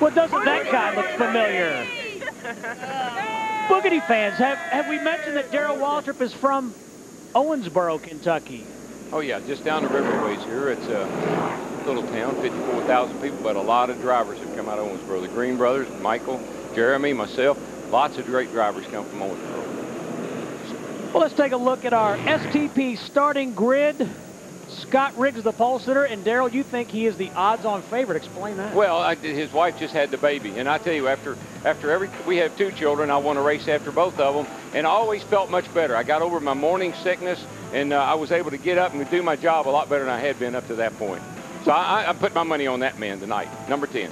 Well, doesn't that guy look familiar? Boogity fans, have we mentioned that Darrell Waltrip is from Owensboro, Kentucky? Oh, yeah, just down the riverways here. It's a little town, 54,000 people, but a lot of drivers have come out of Owensboro. The Green brothers, Michael, Jeremy, myself, lots of great drivers come from Owensboro. Well, let's take a look at our STP starting grid. Scott Riggs, the pole sitter, and Darrell, you think he is the odds-on favorite. Explain that. Well, his wife just had the baby, and I tell you, we have 2 children. I won a race after both of them, and I always felt much better. I got over my morning sickness, and I was able to get up and do my job a lot better than I had been up to that point. So I put my money on that man tonight, number 10.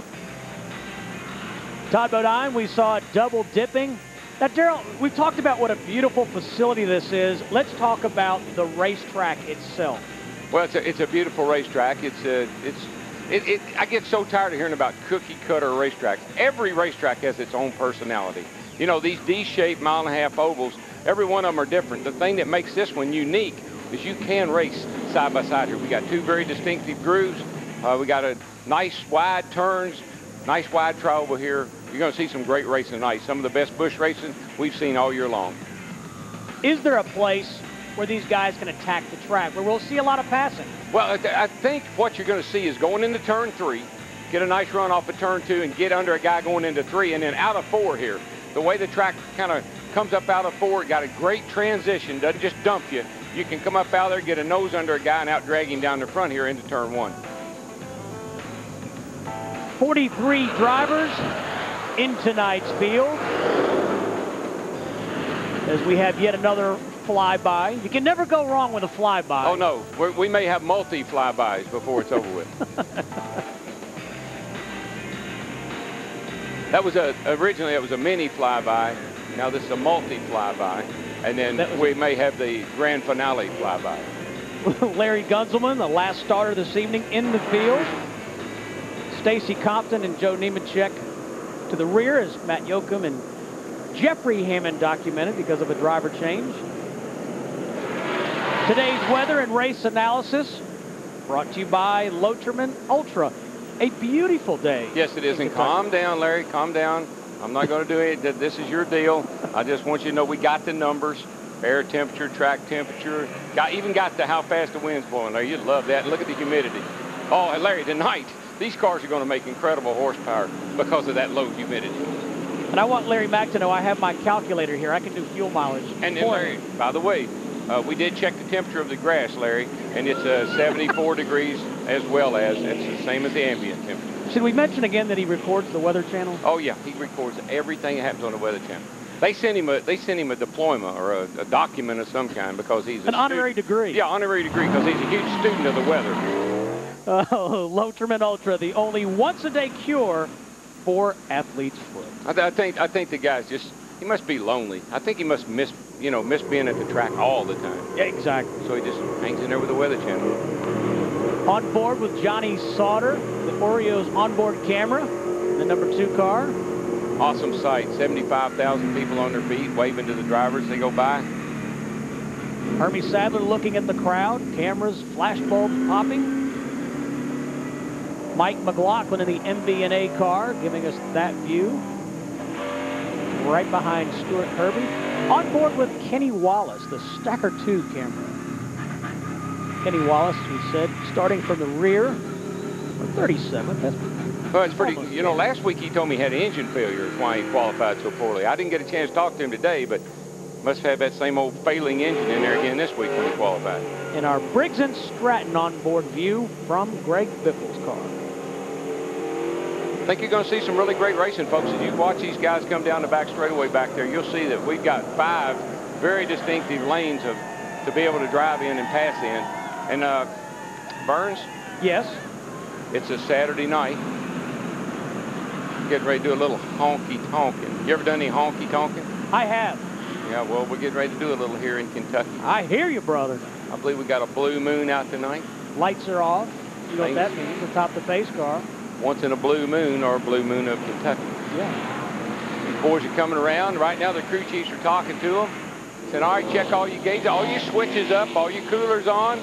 Todd Bodine, we saw double dipping. Now, Darrell, we've talked about what a beautiful facility this is. Let's talk about the racetrack itself. Well, it's a beautiful racetrack. I get so tired of hearing about cookie cutter racetracks. Every racetrack has its own personality. You know, these D-shaped mile-and-a-half ovals, every one of them are different. The thing that makes this one unique is you can race side by side here. We got 2 very distinctive grooves. We got a nice wide turns, nice wide travel here. You're going to see some great racing tonight. Some of the best bush racing we've seen all year long. Is there a place where these guys can attack the track, where we'll see a lot of passing? Well, I think what you're going to see is going into turn 3, get a nice run off of turn 2, and get under a guy going into 3, and then out of 4 here. The way the track kind of comes up out of 4, got a great transition, doesn't just dump you. You can come up out there, get a nose under a guy, and out drag him down the front here into turn 1. 43 drivers in tonight's field, as we have yet another flyby. You can never go wrong with a flyby. Oh, no. We may have multi-flybys before it's over with. Originally, it was a mini flyby. Now this is a multi-flyby. And then we may have the grand finale flyby. Larry Gunzelman, the last starter this evening in the field. Stacy Compton and Joe Nemechek to the rear as Matt Yoakum and Jeffrey Hammond documented because of a driver change. Today's weather and race analysis brought to you by Loterman Ultra. A beautiful day. Yes, it is. And calm down, Larry. Calm down. I'm not going to do it. This is your deal. I just want you to know we got the numbers. Air temperature, track temperature. Even got to how fast the wind's blowing. Larry, you'd love that. And look at the humidity. Oh, and Larry, tonight, these cars are going to make incredible horsepower because of that low humidity. And I want Larry Mack to know I have my calculator here. I can do fuel mileage. And then, Larry, by the way, we did check the temperature of the grass, Larry, and it's 74 degrees as well as, it's the same as the ambient temperature. Should we mention again that he records the Weather Channel? Oh, yeah, he records everything that happens on the Weather Channel. They sent him a diploma or a document of some kind because he's an honorary degree. Yeah, honorary degree because he's a huge student of the weather. Oh, Loterman Ultra, the only once-a-day cure for athlete's foot. I think the guy's he must be lonely. I think he must miss being at the track all the time. Yeah, exactly. So he just hangs in there with the Weather Channel. On board with Johnny Sauter, the Oreos onboard camera, the number 2 car. Awesome sight. 75,000 people on their feet waving to the drivers as they go by. Hermie Sadler looking at the crowd, cameras, flash bulbs popping. Mike McLaughlin in the MB&A car giving us that view. Right behind Stuart Kirby. On board with Kenny Wallace, the Stacker 2 camera. Kenny Wallace, we said, starting from the rear, 37th. Well, it's pretty, last week he told me he had engine failure is why he qualified so poorly. I didn't get a chance to talk to him today, but must have that same old failing engine in there again this week when he qualified. In our Briggs & Stratton onboard view from Greg Biffle's car. I think you're going to see some really great racing, folks. As you watch these guys come down the back straightaway back there, you'll see that we've got 5 very distinctive lanes to be able to drive in and pass in. And Burns? Yes? It's a Saturday night. Getting ready to do a little honky-tonking. You ever done any honky-tonking? I have. Yeah, well, we're getting ready to do a little here in Kentucky. I hear you, brother. I believe we got a blue moon out tonight. Lights are off. You know what that means, atop the pace car. Once in a blue moon or a blue moon of Kentucky. Yeah. These boys are coming around. Right now the crew chiefs are talking to them. Said, all right, check all your gauges, all your switches up, all your coolers on.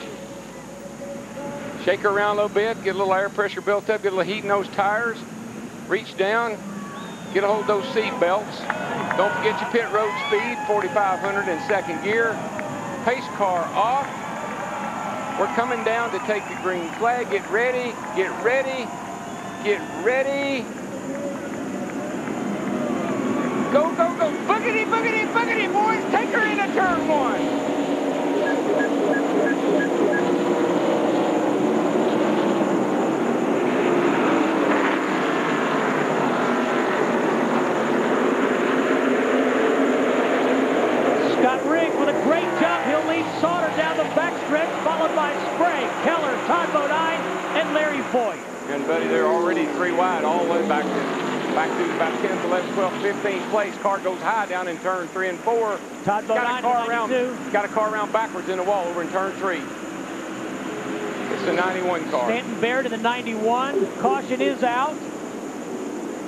Shake her around a little bit, get a little air pressure built up, get a little heat in those tires. reach down, get a hold of those seat belts. Don't forget your pit road speed, 4,500 in second gear. Pace car off. We're coming down to take the green flag. Get ready, get ready, get ready. Go, go, go. Boogity, boogity, boogity, boys. Take her into turn 1. And buddy, they're already 3 wide all the way back to about 10th, 11th, 12th, 15th place. Car goes high down in turn 3 and 4. Got a car around backwards in the wall over in turn 3. It's the 91 car. Stanton Barrett in the 91. Caution is out.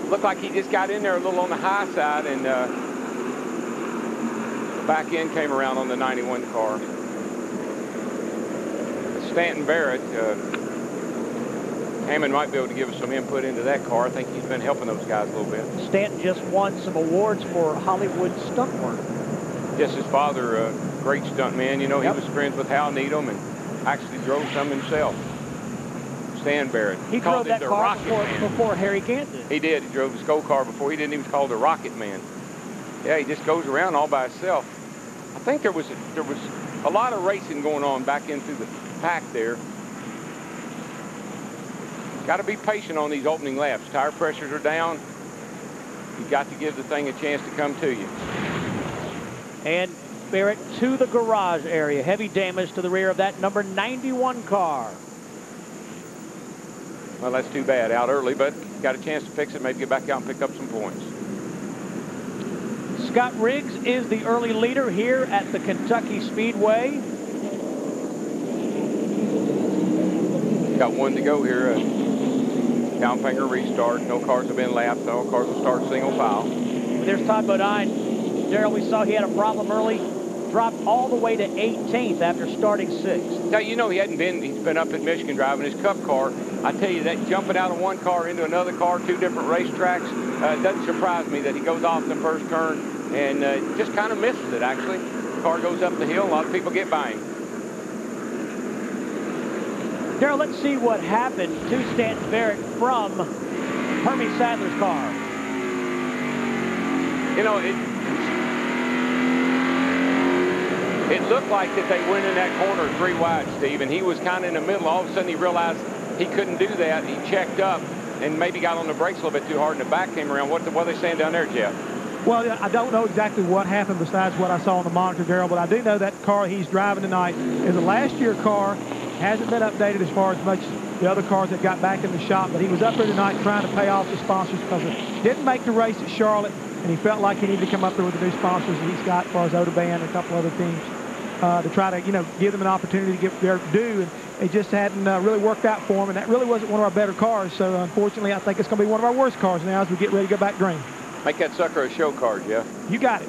Looked like he just got in there a little on the high side, and the back end came around on the 91 car. Stanton Barrett, Hammond might be able to give us some input into that car. I think he's been helping those guys a little bit. Stanton just won some awards for Hollywood stunt work. Yes, his father, great stunt man. You know, he was friends with Hal Needham and actually drove some himself. Stan Barrett. He drove that car before Harry Gant did. He did. He drove his Go car before. He didn't even call it the Rocket Man. Yeah, he just goes around all by himself. I think there was a lot of racing going on back into the pack there. Got to be patient on these opening laps. Tire pressures are down. You've got to give the thing a chance to come to you. And Barrett to the garage area. Heavy damage to the rear of that number 91 car. Well, that's too bad. Out early, but got a chance to fix it. Maybe get back out and pick up some points. Scott Riggs is the early leader here at the Kentucky Speedway. Got 1 to go here. Down finger restart. No cars have been lapped. No cars will start single file. There's Todd Bodine. Darrell, we saw he had a problem early. Dropped all the way to 18th after starting 6th. Now, you know, he's been up at Michigan driving his Cup car. I tell you that jumping out of one car into another car, 2 different racetracks, it doesn't surprise me that he goes off in the first turn and just kind of misses it, actually. The car goes up the hill. A lot of people get by him. Darrell, let's see what happened to Stanton Barrett from Hermie Sadler's car. You know, it looked like that they went in that corner 3 wide, Steve, and he was kind of in the middle. All of a sudden, he realized he couldn't do that. He checked up and maybe got on the brakes a little bit too hard, and the back came around. What are they saying down there, Jeff? Well, I don't know exactly what happened besides what I saw on the monitor, Darrell, but I do know that car he's driving tonight is a last year car. Hasn't been updated as far as much the other cars that got back in the shop, but he was up there tonight trying to pay off the sponsors because he didn't make the race at Charlotte, and he felt like he needed to come up there with the new sponsors that he's got as far as Autobahn and a couple other teams to try to, you know, give them an opportunity to get their due, and it just hadn't really worked out for him, and that really wasn't one of our better cars, so unfortunately I think it's going to be one of our worst cars now as we get ready to go back green. Make that sucker a show car, Jeff. You got it.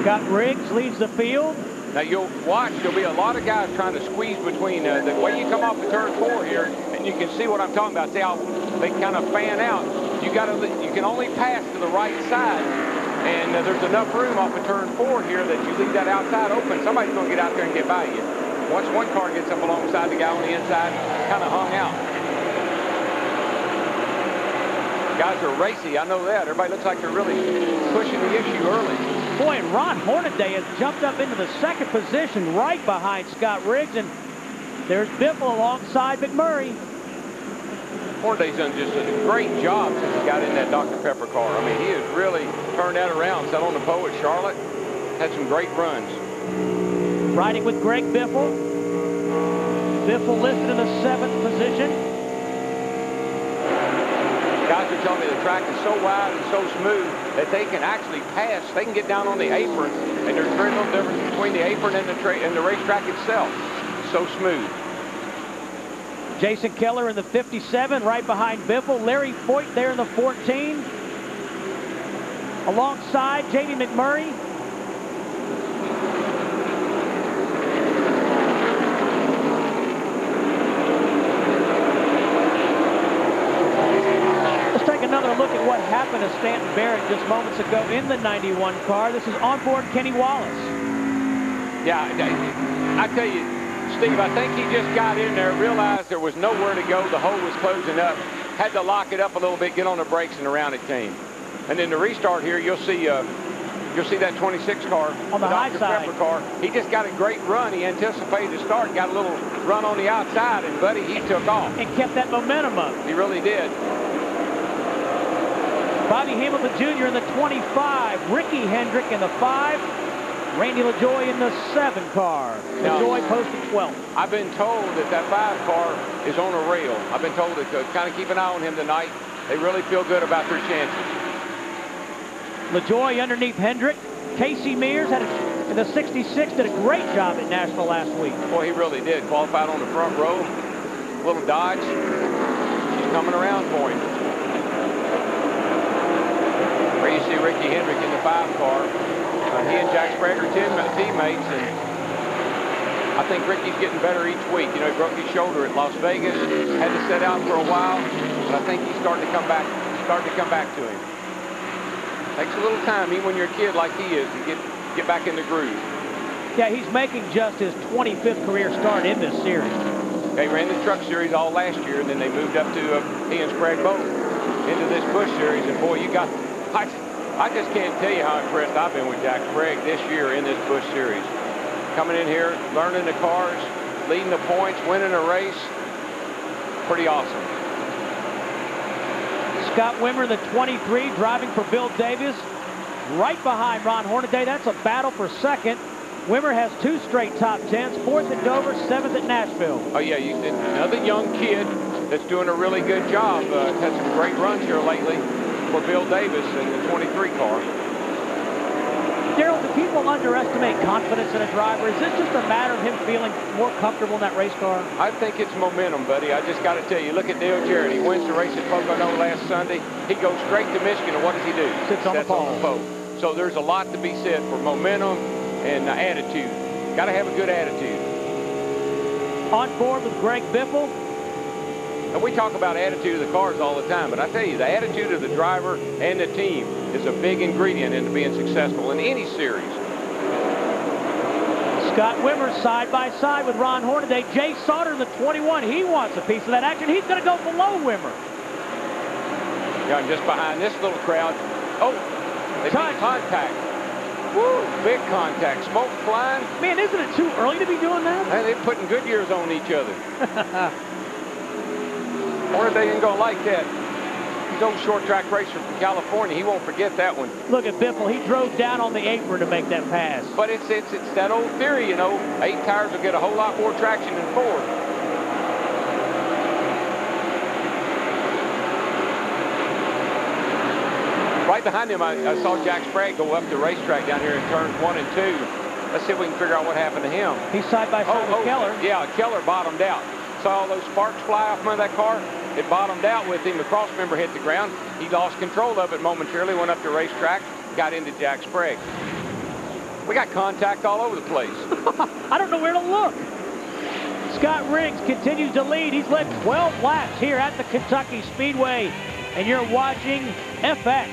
Scott Riggs leads the field. Now you'll watch, there'll be a lot of guys trying to squeeze between the way you come off the turn 4 here, and you can see what I'm talking about. See how they kind of fan out. You can only pass to the right side, and there's enough room off of turn 4 here that you leave that outside open. Somebody's going to get out there and get by you. Once one car gets up alongside the guy on the inside, kind of hung out. Guys are racy, I know that. Everybody looks like they're really pushing the issue early. Boy, and Ron Hornaday has jumped up into the 2nd position right behind Scott Riggs, and there's Biffle alongside McMurray. Hornaday's done just a great job since he got in that Dr. Pepper car. I mean, he has really turned that around. Sat on the pole at Charlotte, had some great runs. Riding with Greg Biffle. Biffle listed in the 7th position. Guys are telling me the track is so wide and so smooth that they can actually pass. They can get down on the apron, and there's very little difference between the apron and the racetrack itself. It's so smooth. Jason Keller in the 57, right behind Biffle. Larry Foyt there in the 14. Alongside Jamie McMurray. talking to Stanton Barrett just moments ago in the 91 car. This is onboard Kenny Wallace. Yeah, I tell you, Steve, I think he just got in there, realized there was nowhere to go. The hole was closing up. Had to lock it up a little bit, get on the brakes, and around it came. And then the restart here, you'll see that 26 car, on the high side. Pepper car. He just got a great run. He anticipated the start, got a little run on the outside, and buddy, he took off. And kept that momentum up. He really did. Bobby Hamilton Jr. in the 25, Ricky Hendrick in the 5, Randy LaJoie in the 7 car. LaJoie posted 12th. I've been told that that 5 car is on a rail. I've been told to kind of keep an eye on him tonight. They really feel good about their chances. LaJoie underneath Hendrick. Casey Mears had in the 66, did a great job at Nashville last week. Boy, he really did. Qualified on the front row. Little Dodge. She's coming around for him. Where you see Ricky Hendrick in the 5 car. He and Jack Sprague are teammates, and I think Ricky's getting better each week. You know, he broke his shoulder at Las Vegas, had to sit out for a while, but I think he's starting to come back to him. Takes a little time, even when you're a kid like he is, to get back in the groove. Yeah, he's making just his 25th career start in this series. They ran the truck series all last year, and then they moved up to he and Sprague both into this Busch series, and boy, I just can't tell you how impressed I've been with Jack Sprague this year in this Busch series. Coming in here, learning the cars, leading the points, winning a race. Pretty awesome. Scott Wimmer, the 23, driving for Bill Davis. Right behind Ron Hornaday. That's a battle for second. Wimmer has 2 straight top 10s, 4th at Dover, 7th at Nashville. Oh, yeah, another young kid that's doing a really good job. Had some great runs here lately for Bill Davis in the 23 car. Darrell, do people underestimate confidence in a driver? Is this just a matter of him feeling more comfortable in that race car? I think it's momentum, buddy. I just got to tell you, look at Dale Jarrett. He wins the race at Pocono last Sunday. He goes straight to Michigan, and what does he do? Sits on the pole. So there's a lot to be said for momentum and attitude. Got to have a good attitude. On board with Greg Biffle. And we talk about attitude of the cars all the time, but I tell you, the attitude of the driver and the team is a big ingredient into being successful in any series. Scott Wimmer side by side with Ron Hornaday. Jay Sauter in the 21. He wants a piece of that action. He's going to go below Wimmer. Yeah, and just behind this little crowd. Oh, they made contact. Woo, big contact. Smoke flying. Man, isn't it too early to be doing that? Man, they're putting good years on each other. Hornaday ain't going to like that. He's an old short track racer from California. He won't forget that one. Look at Biffle. He drove down on the apron to make that pass. But it's that old theory, you know. 8 tires will get a whole lot more traction than 4. Right behind him, I saw Jack Sprague go up the racetrack down here in turns 1 and 2. Let's see if we can figure out what happened to him. He's side by side with Keller. Yeah, Keller bottomed out. Saw all those sparks fly off from that car. It bottomed out with him. The cross member hit the ground. He lost control of it momentarily, went up the racetrack, got into Jack Sprague. We got contact all over the place. I don't know where to look. Scott Riggs continues to lead. He's led 12 laps here at the Kentucky Speedway. And you're watching FX.